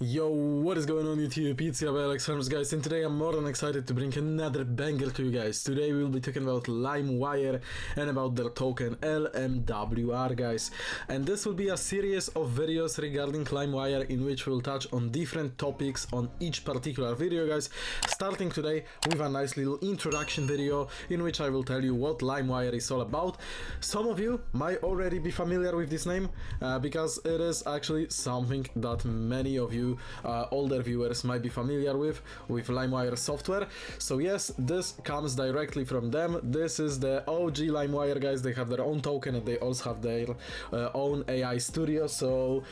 Yo, what is going on YouTube? It's your Alexandrus, guys, and today I'm more than excited to bring another banger to you guys. Today we'll be talking about LimeWire and about their token LMWR, guys. And this will be a series of videos regarding LimeWire in which we'll touch on different topics on each particular video, guys. Starting today with a nice little introduction video in which I will tell you what LimeWire is all about. Some of you might already be familiar with this name because it is actually something that many of you older viewers might be familiar with LimeWire software. So yes, this comes directly from them. This is the OG LimeWire, guys. They have their own token and they also have their own AI studio. So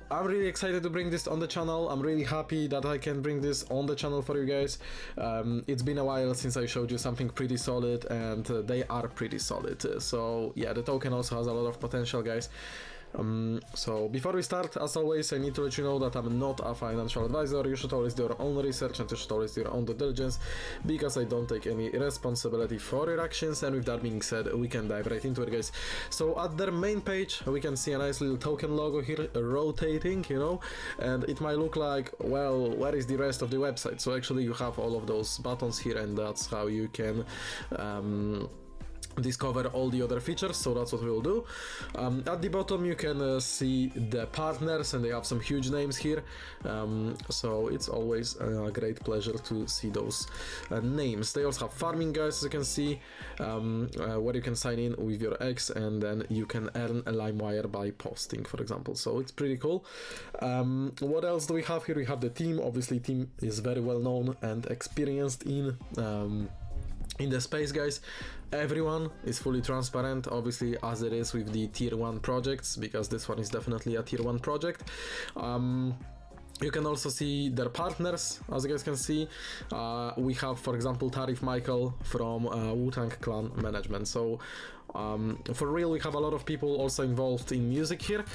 I'm really excited to bring this on the channel. I'm really happy that I can bring this on the channel for you guys. It's been a while since I showed you something pretty solid, and they are pretty solid. So yeah, the token also has a lot of potential, guys. So before we start, as always, I need to let you know that I'm not a financial advisor. You should always do your own research and you should always do your own due diligence, because I don't take any responsibility for your actions. And with that being said, we can dive right into it, guys. So at their main page, we can see a nice little token logo here rotating, you know, and it might look like, well, where is the rest of the website? So actually you have all of those buttons here, and that's how you can discover all the other features. So that's what we will do. At the bottom you can see the partners, and they have some huge names here, so it's always a great pleasure to see those names. They also have farming, guys, as you can see, where you can sign in with your ex and then you can earn a LimeWire by posting, for example. So it's pretty cool. What else do we have here? We have the team. Obviously team is very well known and experienced in the space, guys. Everyone is fully transparent, obviously, as it is with the tier 1 projects, because this one is definitely a tier 1 project. You can also see their partners, as you guys can see. We have, for example, Tarif Michael from Wu-Tang Clan Management. So for real, we have a lot of people also involved in music here,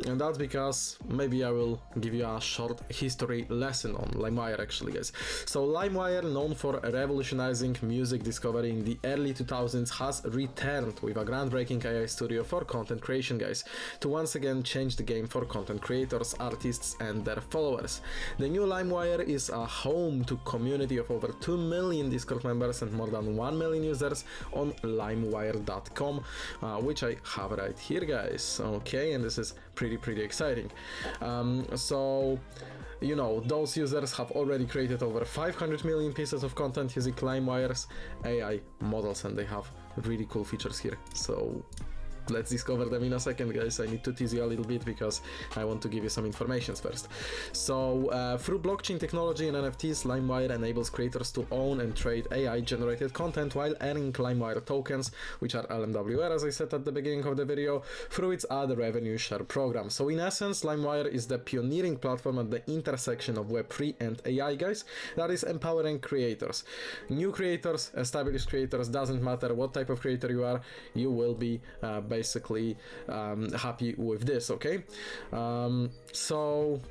and that's because maybe I will give you a short history lesson on LimeWire, actually, guys. So LimeWire, known for revolutionizing music discovery in the early 2000s, has returned with a groundbreaking AI studio for content creation, guys, to once again change the game for content creators, artists, and their followers. The new LimeWire is a home to community of over 2 million Discord members and more than 1 million users on limewire.com. Which I have right here, guys. Okay, and this is pretty exciting. So you know, those users have already created over 500 million pieces of content using LimeWire's AI models, and they have really cool features here. So let's discover them in a second, guys. I need to tease you a little bit because I want to give you some information first. So through blockchain technology and NFTs, LimeWire enables creators to own and trade AI generated content while earning LimeWire tokens, which are LMWR, as I said at the beginning of the video, through its ad revenue share program. So in essence, LimeWire is the pioneering platform at the intersection of Web3 and AI, guys, that is empowering creators. New creators, established creators, doesn't matter what type of creator you are, you will be basically happy with this. Okay, so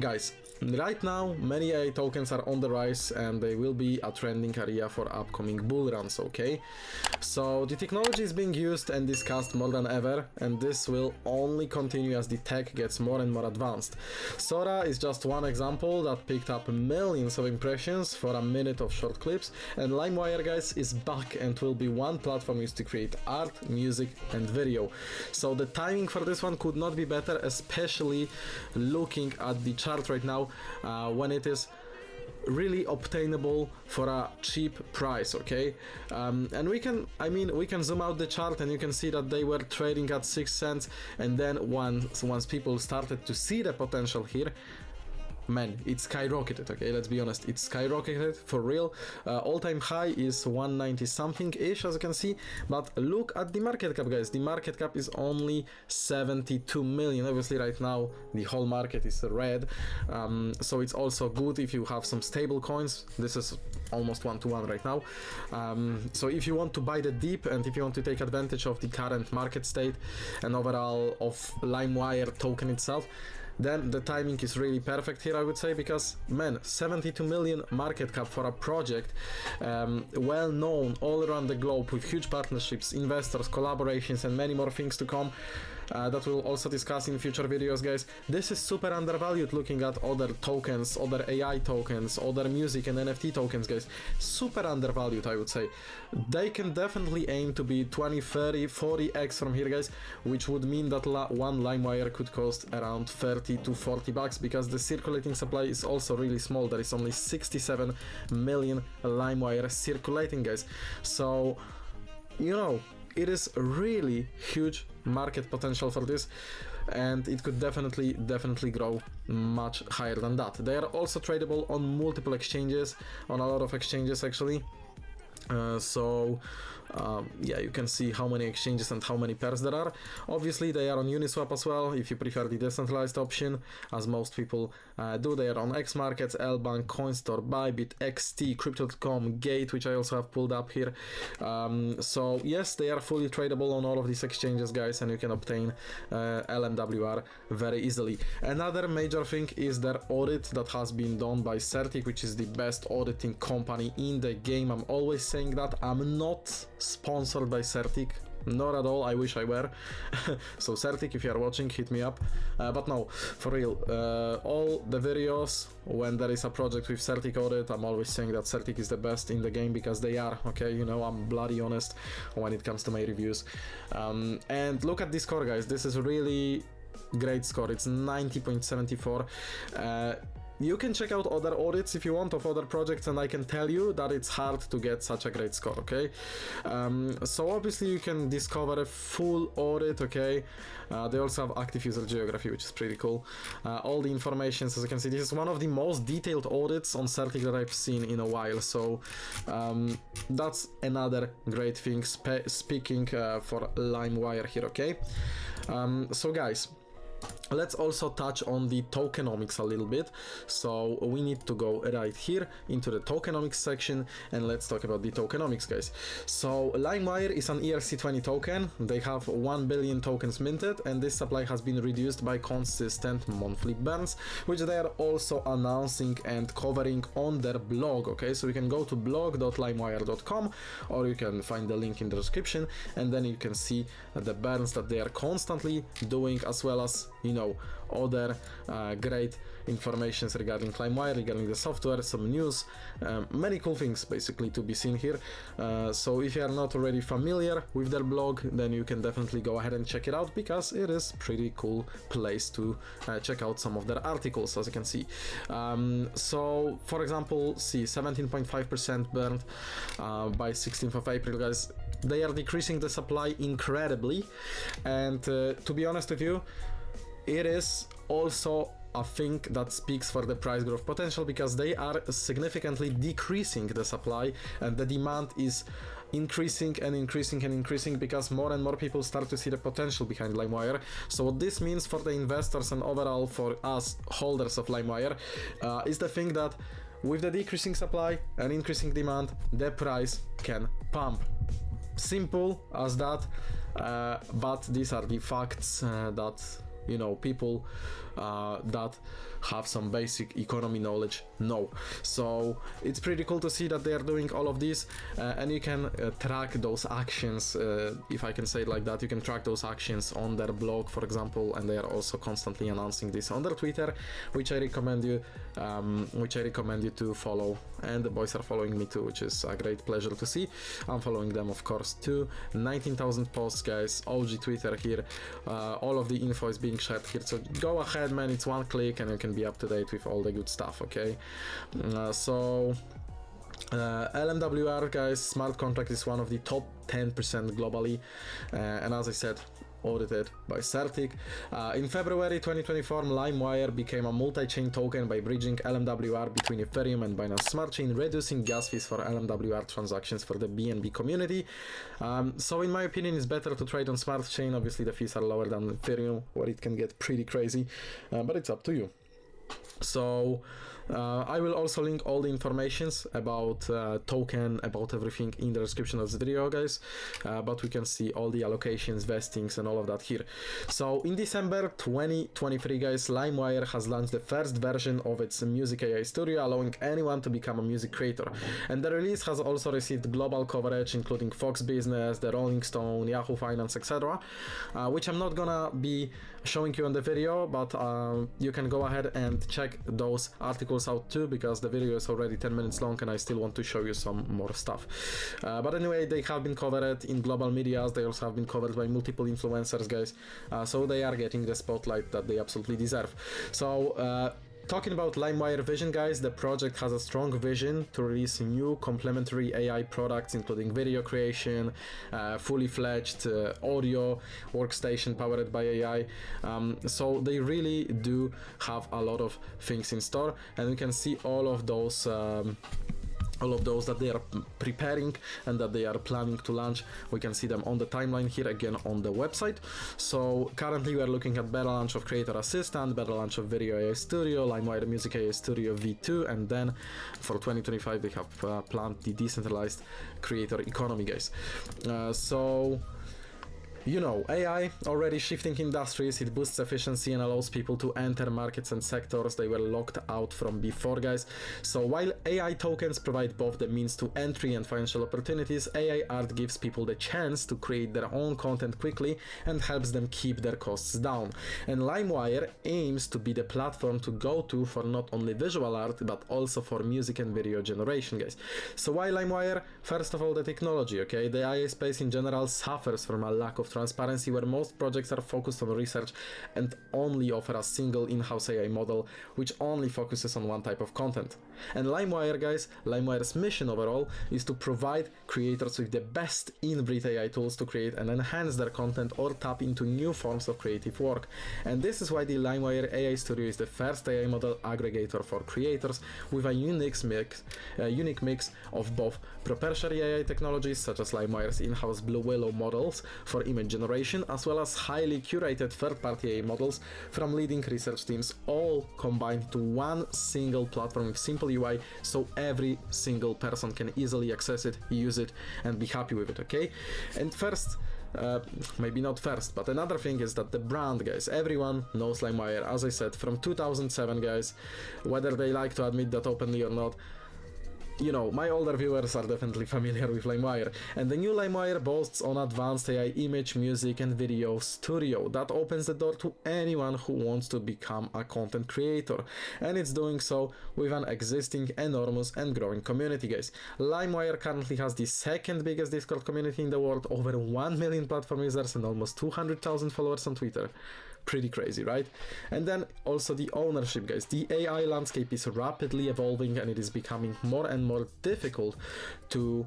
guys, right now many AI tokens are on the rise, and they will be a trending area for upcoming bull runs. Okay, so the technology is being used and discussed more than ever, and this will only continue as the tech gets more and more advanced. Sora is just one example that picked up millions of impressions for a minute of short clips, and LimeWire, guys, is back and will be one platform used to create art, music, and video. So the timing for this one could not be better, especially looking at the chart right now, when it is really obtainable for a cheap price. Okay, and we can zoom out the chart and you can see that they were trading at 6 cents, and then once people started to see the potential here, man, it skyrocketed. Okay, let's be honest, it skyrocketed for real. All-time high is 190 something ish, as you can see, but look at the market cap, guys. The market cap is only 72 million. Obviously right now the whole market is red, so it's also good if you have some stable coins. This is almost 1-to-1 right now. So if you want to buy the dip and if you want to take advantage of the current market state and overall of LimeWire token itself, then the timing is really perfect here, I would say, because, man, 72 million market cap for a project well known all around the globe, with huge partnerships, investors, collaborations, and many more things to come. that we'll also discuss in future videos, guys. This is super undervalued looking at other tokens, other AI tokens, other music and NFT tokens, guys. Super undervalued, I would say. They can definitely aim to be 20, 30, 40x from here, guys, which would mean that one LimeWire could cost around 30 to 40 bucks, because the circulating supply is also really small. There is only 67 million LimeWire circulating, guys. So, you know, it is really huge market potential for this, and it could definitely grow much higher than that. They are also tradable on multiple exchanges, on a lot of exchanges actually. Yeah, you can see how many exchanges and how many pairs there are. Obviously they are on Uniswap as well, if you prefer the decentralized option, as most people do. They are on X Markets, Lbank, Coinstore, Bybit, XT, Crypto.com, Gate, which I also have pulled up here. So yes, they are fully tradable on all of these exchanges, guys, and you can obtain LMWR very easily. Another major thing is their audit that has been done by Certic, which is the best auditing company in the game. I'm always saying that. I'm not sponsored by Certic, not at all. I wish I were. So Certic, if you are watching, hit me up. But no, for real, all the videos when there is a project with Certic audit, I'm always saying that Certic is the best in the game, because they are, okay? You know, I'm bloody honest when it comes to my reviews. And look at this score, guys. This is a really great score. It's 90.74. You can check out other audits if you want of other projects, and I can tell you that it's hard to get such a great score, okay? So obviously you can discover a full audit, okay? They also have active user geography, which is pretty cool. All the information, as you can see, this is one of the most detailed audits on Certic that I've seen in a while, so that's another great thing speaking for LimeWire here, okay? So guys, let's also touch on the tokenomics a little bit. So we need to go right here into the tokenomics section, and let's talk about the tokenomics, guys. So LimeWire is an ERC20 token. They have 1 billion tokens minted, and this supply has been reduced by consistent monthly burns, which they are also announcing and covering on their blog, okay? So you can go to blog.limewire.com, or you can find the link in the description, and then you can see the burns that they are constantly doing, as well as, you know, other great informations regarding LimeWire, regarding the software, some news, many cool things basically to be seen here. So if you are not already familiar with their blog, then you can definitely go ahead and check it out, because it is pretty cool place to check out some of their articles, as you can see. So for example, see 17.5% burned by 16th of April, guys. They are decreasing the supply incredibly, and to be honest with you, it is also a thing that speaks for the price growth potential, because they are significantly decreasing the supply, and the demand is increasing and increasing and increasing, because more and more people start to see the potential behind LimeWire. So what this means for the investors and overall for us holders of LimeWire is the thing that with the decreasing supply and increasing demand, the price can pump. Simple as that, but these are the facts that, you know, people that have some basic economy knowledge know. So it's pretty cool to see that they are doing all of this, and you can track those actions, if I can say it like that. You can track those actions on their blog, for example, and they are also constantly announcing this on their Twitter, which I recommend you to follow. And the boys are following me too, which is a great pleasure to see. I'm following them, of course, too. 19,000 posts, guys. OG Twitter here. All of the info is being shared here, so go ahead, man. It's one click and you can be up to date with all the good stuff, okay? LMWR, guys, smart contract is one of the top 10% globally, and as I said, audited by Certic. In February 2024, LimeWire became a multi-chain token by bridging LMWR between Ethereum and Binance Smart Chain, reducing gas fees for LMWR transactions for the BNB community. So in my opinion, it's better to trade on Smart Chain. Obviously the fees are lower than Ethereum, where it can get pretty crazy, but it's up to you. So I will also link all the informations about token, about everything in the description of this video, guys, but we can see all the allocations, vestings and all of that here. So in December 2023, guys, LimeWire has launched the first version of its music AI studio, allowing anyone to become a music creator, and the release has also received global coverage including Fox Business, the Rolling Stone, Yahoo Finance, etc., which I'm not gonna be showing you in the video, but you can go ahead and check those articles out too, because the video is already 10 minutes long and I still want to show you some more stuff. But anyway, they have been covered in global media. They also have been covered by multiple influencers, guys, so they are getting the spotlight that they absolutely deserve. So talking about LimeWire vision, guys, the project has a strong vision to release new complementary AI products, including video creation, fully fledged audio workstation powered by AI. So they really do have a lot of things in store, and we can see all of those that they are preparing and that they are planning to launch. We can see them on the timeline here again on the website. So currently we are looking at beta launch of Creator Assistant, beta launch of Video AI Studio, LimeWire Music AI Studio V2, and then for 2025 they have planned the decentralized creator economy, guys. So you know, AI already shifting industries, it boosts efficiency and allows people to enter markets and sectors they were locked out from before, guys. So while AI tokens provide both the means to entry and financial opportunities, AI art gives people the chance to create their own content quickly and helps them keep their costs down. And LimeWire aims to be the platform to go to for not only visual art, but also for music and video generation, guys. So why LimeWire? First of all, the technology, okay? The AI space in general suffers from a lack of transparency, where most projects are focused on research and only offer a single in-house AI model which only focuses on one type of content. And LimeWire, guys, LimeWire's mission overall is to provide creators with the best in-breed AI tools to create and enhance their content or tap into new forms of creative work. And this is why the LimeWire AI Studio is the first AI model aggregator for creators, with a unique mix of both proprietary AI technologies such as LimeWire's in-house Blue Willow models for image generation, as well as highly curated third-party AI models from leading research teams, all combined to one single platform with simple UI, so every single person can easily access it, use it, and be happy with it, okay? And first, maybe not first, but another thing is that the brand, guys, everyone knows LimeWire, as I said, from 2007, guys, whether they like to admit that openly or not. You know, my older viewers are definitely familiar with LimeWire, and the new LimeWire boasts an advanced AI image, music and video studio that opens the door to anyone who wants to become a content creator, and it's doing so with an existing enormous and growing community, guys. LimeWire currently has the second biggest Discord community in the world, over 1 million platform users and almost 200,000 followers on Twitter. Pretty crazy, right? And then also the ownership, guys. The AI landscape is rapidly evolving and it is becoming more and more difficult to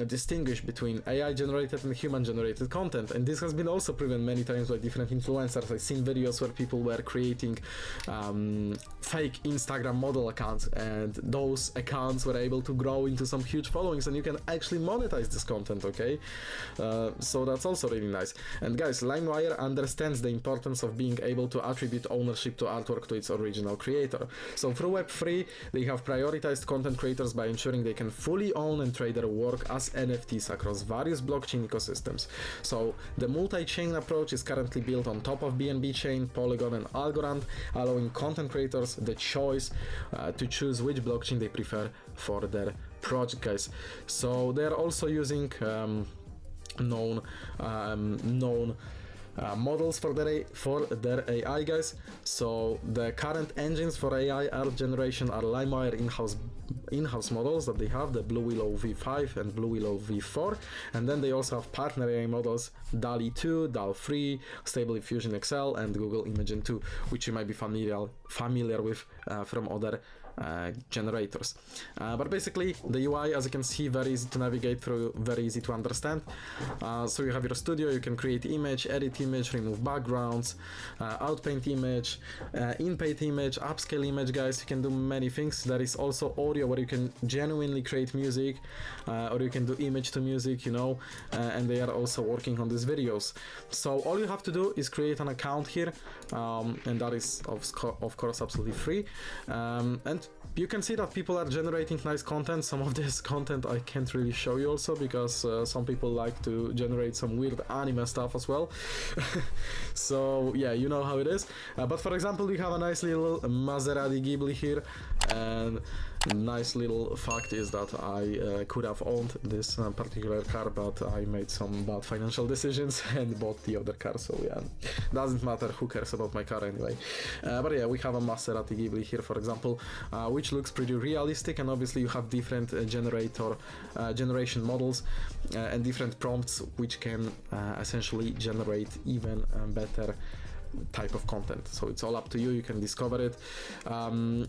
distinguish between AI generated and human generated content, and this has been also proven many times by different influencers. I've seen videos where people were creating fake Instagram model accounts, and those accounts were able to grow into some huge followings, and you can actually monetize this content, okay? So that's also really nice. And guys, LimeWire understands the importance of being able to attribute ownership to artwork to its original creator. So through Web3, they have prioritized content creators by ensuring they can fully own and trade their work as NFTs across various blockchain ecosystems. So the multi-chain approach is currently built on top of BNB Chain, Polygon and Algorand, allowing content creators the choice to choose which blockchain they prefer for their project, guys. So they're also using known models for their AI, guys. So the current engines for AI art generation are LimeWire in-house models that they have, the Blue Willow V5 and Blue Willow V4, and then they also have partner AI models, DALL-E 2, DALL-E 3, Stable Diffusion XL, and Google Imagen 2, which you might be familiar with from other generators. But basically the UI, as you can see, very easy to navigate through, very easy to understand. So you have your studio, you can create image, edit image, remove backgrounds, outpaint image, inpaint image, upscale image, guys. You can do many things. There is also audio where you can genuinely create music, or you can do image to music, you know, and they are also working on these videos. So all you have to do is create an account here, and that is of course absolutely free, and And you can see that people are generating nice content. Some of this content I can't really show you also because some people like to generate some weird anime stuff as well. So yeah, you know how it is. But for example, we have a nice little Maserati Ghibli here, and nice little fact is that I could have owned this particular car, but I made some bad financial decisions and bought the other car, so yeah, doesn't matter, who cares about my car anyway. But yeah, we have a Maserati Ghibli here, for example, which looks pretty realistic, and obviously you have different generation models and different prompts which can essentially generate even better type of content. So it's all up to you, you can discover it.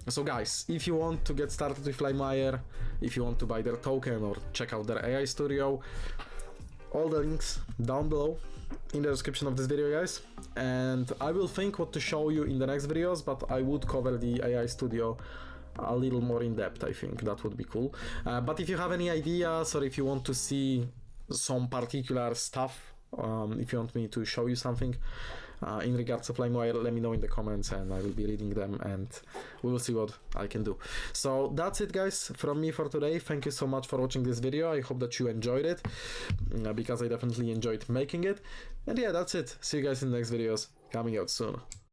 So guys, if you want to get started with LimeWire, if you want to buy their token or check out their AI studio, all the links down below in the description of this video, guys. And I will think what to show you in the next videos, but I would cover the AI studio a little more in depth. I think that would be cool. But if you have any ideas, or if you want to see some particular stuff, if you want me to show you something in regards of LimeWire, let me know in the comments and I will be reading them and we will see what I can do. So that's it, guys, from me for today. Thank you so much for watching this video. I hope that you enjoyed it, because I definitely enjoyed making it. And yeah, that's it. See you guys in the next videos coming out soon.